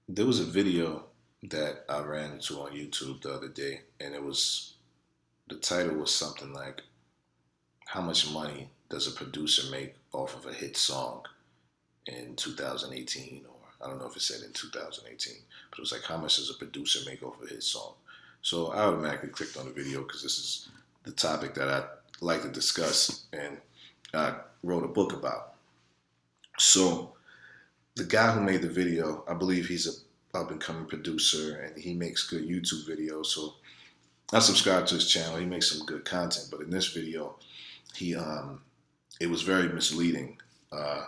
There was a video that I ran into on YouTube the other day, and the title was something like, "How much money does a producer make off of a hit song in 2018?" Or I don't know if it said in 2018, but it was like, "How much does a producer make off of a hit song?" So I automatically clicked on the video because this is the topic that I like to discuss, and I wrote a book about. So the guy who made the video, I believe he's a up and coming producer, and he makes good YouTube videos. So I subscribe to his channel. He makes some good content. But in this video, he it was very misleading, uh,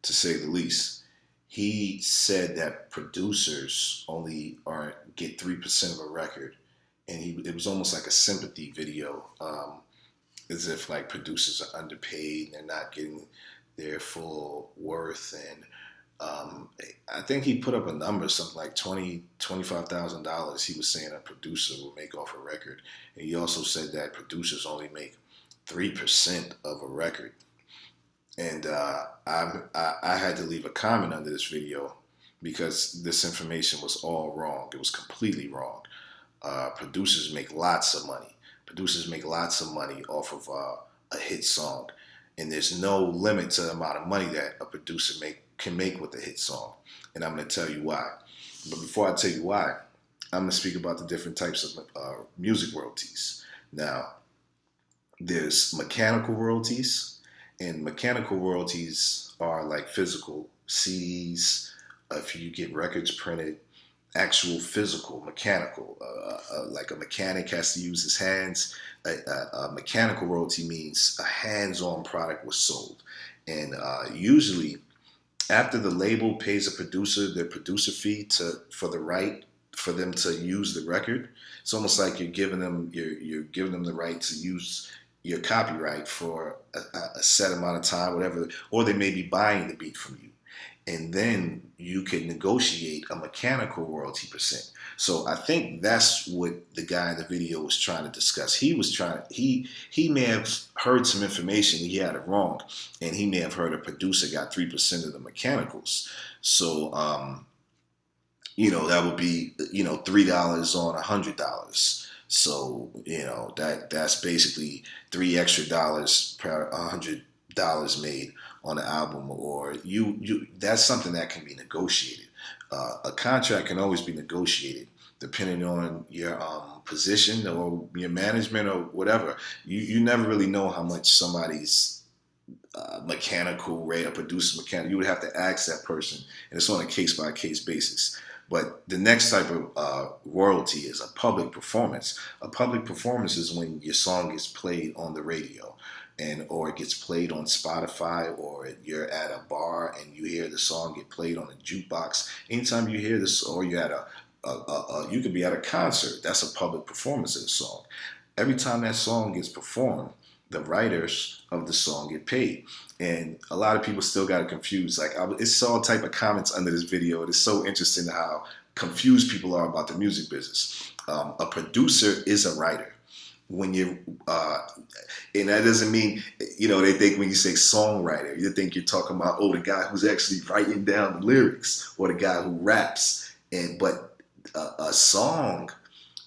to say the least. He said that producers only are get 3% of a record, and it was almost like a sympathy video, as if like producers are underpaid and they're not getting their full worth. And I think he put up a number, something like $25,000. He was saying a producer will make off a record, and he also said that producers only make 3% of a record. And I had to leave a comment under this video because this information was all wrong. It was completely wrong. Producers make lots of money. Producers make lots of money off of a hit song, and there's no limit to the amount of money that a producer can make with a hit song. And I'm going to tell you why. But before I tell you why, I'm going to speak about the different types of music royalties. Now, there's mechanical royalties, and mechanical royalties are like physical CDs. If you get records printed, actual physical mechanical, like a mechanic has to use his hands. A mechanical royalty means a hands-on product was sold, and usually after the label pays a producer their producer fee for the right for them to use the record. It's almost like you're giving them the right to use your copyright for a set amount of time, whatever, or they may be buying the beat from you, and then you can negotiate a mechanical royalty percent. So I think that's what the guy in the video was trying to discuss. He may have heard some information, he had it wrong, and he may have heard a producer got 3% of the mechanicals. So that would be $3 on $100. So that's basically $3 extra per $100 made on the album. Or you that's something that can be negotiated. A contract can always be negotiated depending on your position or your management or whatever. You never really know how much somebody's mechanical rate, a producer mechanic. You would have to ask that person, and it's on a case by case basis. But the next type of royalty is a public performance. A public performance is when your song gets played on the radio, and or it gets played on Spotify, or you're at a bar and you hear the song get played on a jukebox. Anytime you hear this, or you're at you could be at a concert. That's a public performance of the song. Every time that song gets performed, the writers of the song get paid. And a lot of people still got it confused. Like, it's all type of comments under this video. It is so interesting how confused people are about the music business. A producer is a writer. When you and that doesn't mean, they think when you say songwriter, you think you're talking about, the guy who's actually writing down the lyrics, or the guy who raps. But a song,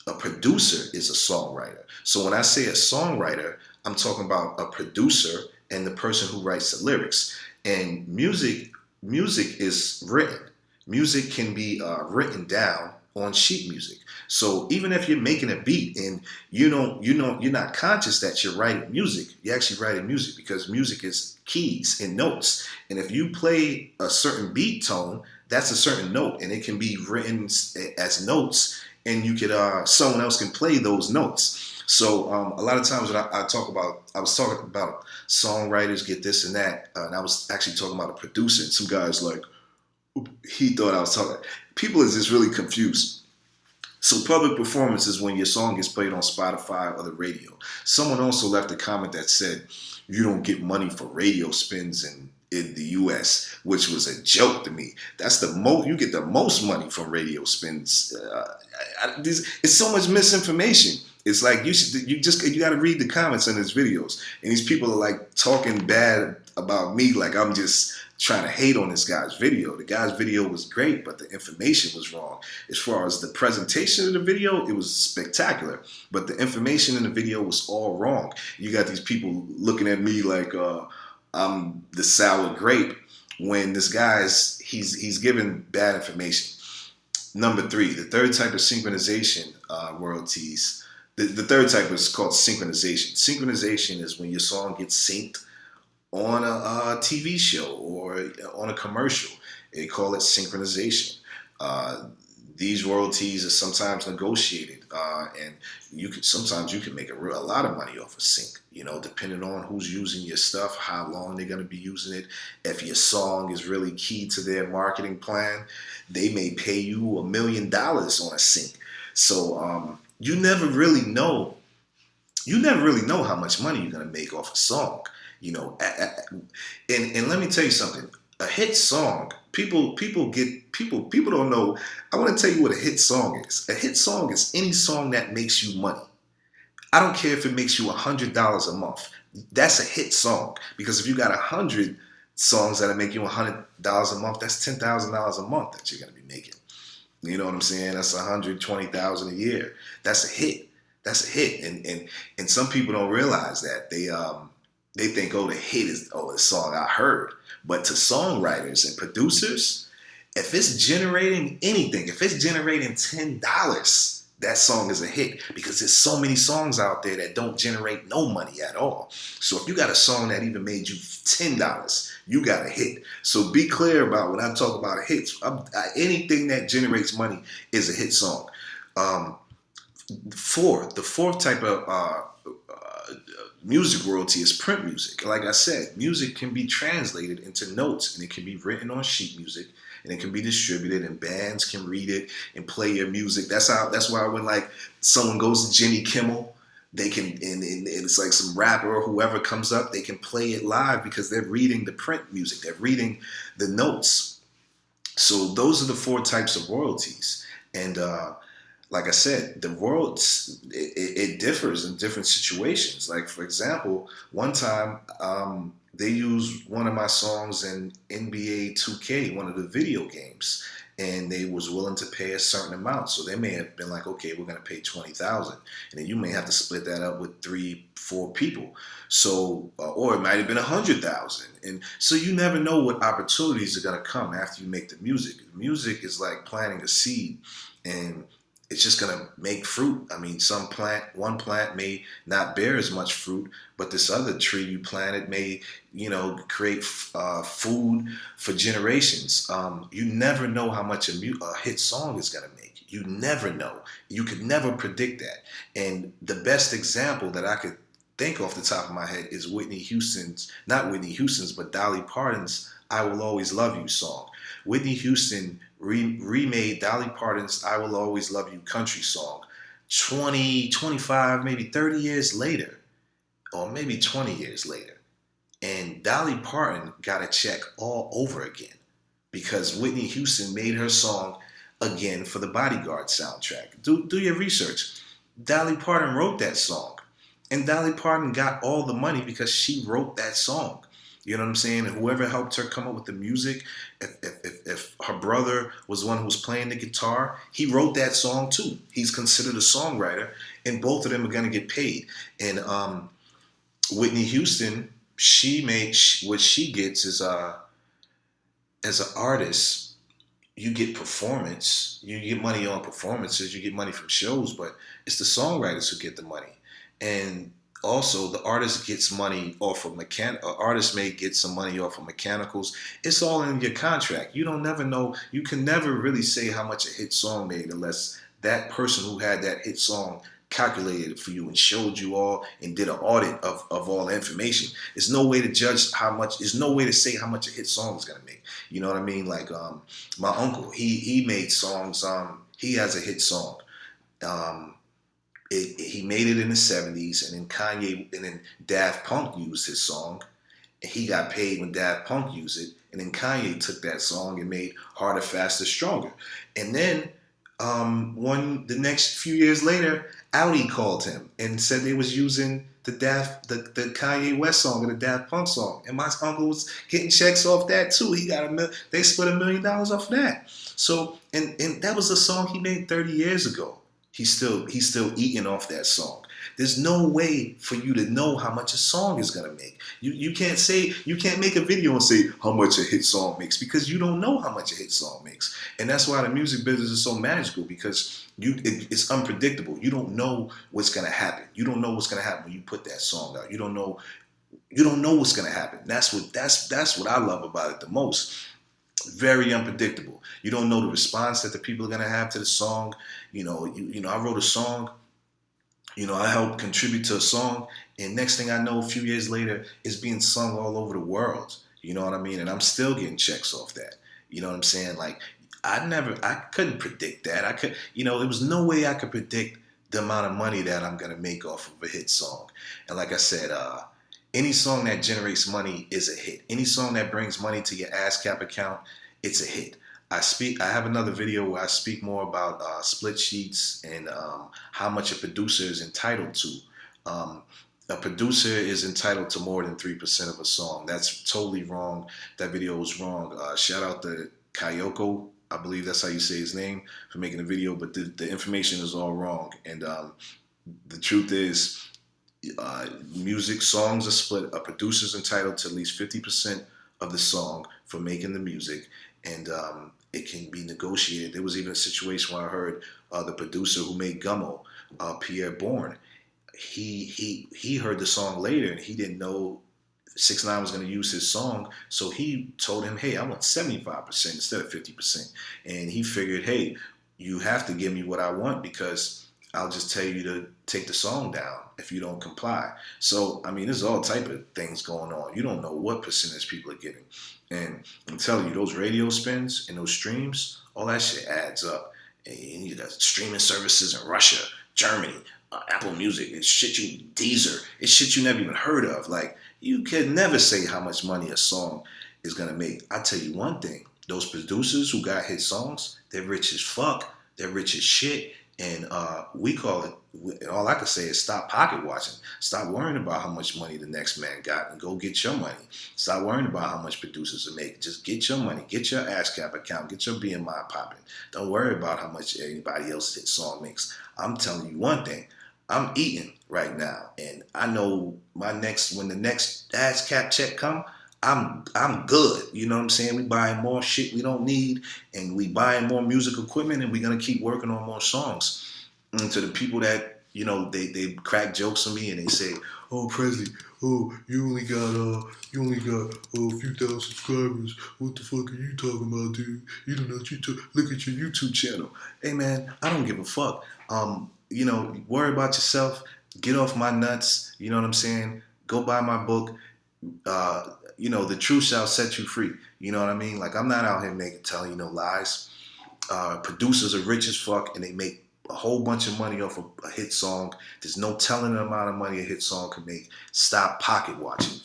a producer is a songwriter. So when I say a songwriter, I'm talking about a producer and the person who writes the lyrics. And music is written. Music can be written down on sheet music. So even if you're making a beat and you're not conscious that you're writing music, you're actually writing music, because music is keys and notes. And if you play a certain beat tone, that's a certain note, and it can be written as notes, and you could someone else can play those notes. So a lot of times when I was talking about songwriters get this and that, and I was actually talking about a producer, and some guys like, he thought I was talking. People is just really confused. So public performance is when your song gets played on Spotify or the radio. Someone also left a comment that said, you don't get money for radio spins in the U.S., which was a joke to me. That's you get the most money from radio spins. It's so much misinformation. It's like you got to read the comments in his videos, and these people are like talking bad about me, like I'm just trying to hate on this guy's video. The guy's video was great, but the information was wrong. As far as the presentation of the video, it was spectacular, but the information in the video was all wrong. You got these people looking at me like I'm the sour grape when this guy's he's giving bad information. Number three, the third type of synchronization royalties. The third type is called synchronization. Synchronization is when your song gets synced on a TV show or on a commercial. They call it synchronization. These royalties are sometimes negotiated, and sometimes you can make a lot of money off of sync. Depending on who's using your stuff, how long they're going to be using it. If your song is really key to their marketing plan, they may pay you $1 million on a sync. So you never really know. You never really know how much money you're going to make off a song. And let me tell you something. A hit song, people don't know. I want to tell you what a hit song is. A hit song is any song that makes you money. I don't care if it makes you $100 a month. That's a hit song, because if you got 100 songs that make you $100 a month, that's $10,000 a month that you're going to be making. You know what I'm saying? That's $120,000 a year. That's a hit. That's a hit. And some people don't realize that. They think, the hit is the song I heard. But to songwriters and producers, if it's generating anything, if it's generating $10, that song is a hit, because there's so many songs out there that don't generate no money at all. So if you got a song that even made you $10, you got a hit. So be clear about when I talk about hits. Anything that generates money is a hit song. The fourth type of music royalty is print music. Like I said, music can be translated into notes, and it can be written on sheet music, and it can be distributed, and bands can read it and play your music. That's why when like someone goes to Jimmy Kimmel, they can, and it's like some rapper or whoever comes up, they can play it live because they're reading the print music, they're reading the notes. So those are the four types of royalties. And like I said, the royalties, it differs in different situations. Like, for example, one time they used one of my songs in NBA 2K, one of the video games, and they was willing to pay a certain amount. So they may have been like, okay, we're going to pay $20,000, and then you may have to split that up with 3-4 people. So, or it might have been $100,000, and so you never know what opportunities are going to come after you make the music. Music is like planting a seed, and it's just going to make fruit. I mean, one plant may not bear as much fruit, but this other tree you planted may, create food for generations. You never know how much a hit song is going to make. You never know. You could never predict that. And the best example that I could think off the top of my head is not Whitney Houston's, but Dolly Parton's I Will Always Love You song. Whitney Houston remade Dolly Parton's I Will Always Love You country song 20, 25, maybe 30 years later, or maybe 20 years later. And Dolly Parton got a check all over again because Whitney Houston made her song again for the Bodyguard soundtrack. Do your research. Dolly Parton wrote that song, and Dolly Parton got all the money because she wrote that song. You know what I'm saying? And whoever helped her come up with the music, if her brother was the one who was playing the guitar, he wrote that song too. He's considered a songwriter, and both of them are going to get paid. And Whitney Houston, what she gets is as an artist, you get performance, you get money on performances, you get money from shows, but it's the songwriters who get the money. And also, the artist gets money off of artist may get some money off of mechanicals. It's all in your contract. You don't never know. You can never really say how much a hit song made unless that person who had that hit song calculated it for you and showed you all and did an audit of all the information. There's no way to judge how much. There's no way to say how much a hit song is gonna make. You know what I mean? Like my uncle, he made songs. He has a hit song. He made it in the 70s, and then Kanye and then Daft Punk used his song, and he got paid when Daft Punk used it, and then Kanye took that song and made Harder, Faster, Stronger. And then The next few years later, Audi called him and said they was using the Kanye West song and the Daft Punk song, and my uncle was getting checks off that too. They split $1 million off of that. So and that was a song he made 30 years ago. He's still eating off that song. There's no way for you to know how much a song is gonna make. You can't make a video and say how much a hit song makes because you don't know how much a hit song makes. And that's why the music business is so magical because it's unpredictable. You don't know what's gonna happen. You don't know what's gonna happen when you put that song out. You don't know what's gonna happen. That's what I love about it the most. Very unpredictable. You don't know the response that the people are gonna have to the song. I wrote a song. I helped contribute to a song, and next thing I know, a few years later, it's being sung all over the world. You know what I mean? And I'm still getting checks off that. You know what I'm saying? Like, I couldn't predict that. There was no way I could predict the amount of money that I'm gonna make off of a hit song. And like I said, any song that generates money is a hit. Any song that brings money to your ASCAP account, it's a hit. I have another video where I speak more about split sheets and how much a producer is entitled to. Um, a producer is entitled to more than 3% of a song. That's totally wrong. That video was wrong. Shout out to Kyoku, I believe that's how you say his name, for making the video, but the information is all wrong. And the truth is, music songs are split. A producer's entitled to at least 50% of the song for making the music, and it can be negotiated. There was even a situation where I heard the producer who made Gummo, Pierre Bourne, he heard the song later and he didn't know 6ix9ine was going to use his song, so he told him, "Hey, I want 75% instead of 50%," and he figured, "Hey, you have to give me what I want because I'll just tell you to take the song down if you don't comply." So, I mean, there's all type of things going on. You don't know what percentage people are getting. And I'm telling you, those radio spins and those streams, all that shit adds up. And you got streaming services in Russia, Germany, Apple Music, Deezer, it's shit you never even heard of. Like, you can never say how much money a song is gonna make. I tell you one thing, those producers who got hit songs, they're rich as fuck, they're rich as shit, and we call it, all I can say is stop pocket watching. Stop worrying about how much money the next man got and go get your money. Stop worrying about how much producers are making. Just get your money. Get your ASCAP account. Get your BMI popping. Don't worry about how much anybody else's hit song makes. I'm telling you one thing. I'm eating right now, and I know when the next ASCAP check come, I'm good. You know what I'm saying? We buying more shit we don't need, and we buying more music equipment, and we're gonna keep working on more songs. And to the people that they crack jokes on me and they say, "Oh, Presley, oh, you only got a few thousand subscribers. What the fuck are you talking about, dude? You don't know what you look at your YouTube channel." Hey man, I don't give a fuck. Worry about yourself. Get off my nuts. You know what I'm saying? Go buy my book. The truth shall set you free. You know what I mean? Like, I'm not out here telling you no lies. Producers are rich as fuck and they make a whole bunch of money off of a hit song. There's no telling the amount of money a hit song can make. Stop pocket watching.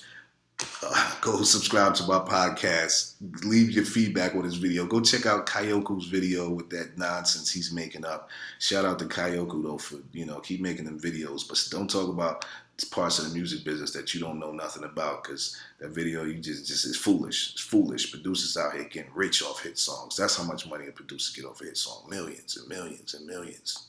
Go subscribe to my podcast. Leave your feedback with this video. Go check out Kyoku's video with that nonsense he's making up. Shout out to Kyoku though for keep making them videos, but don't talk about parts of the music business that you don't know nothing about, because that video you just is foolish. It's foolish. Producers out here getting rich off hit songs. That's how much money a producer get off a hit song. Millions and millions and millions.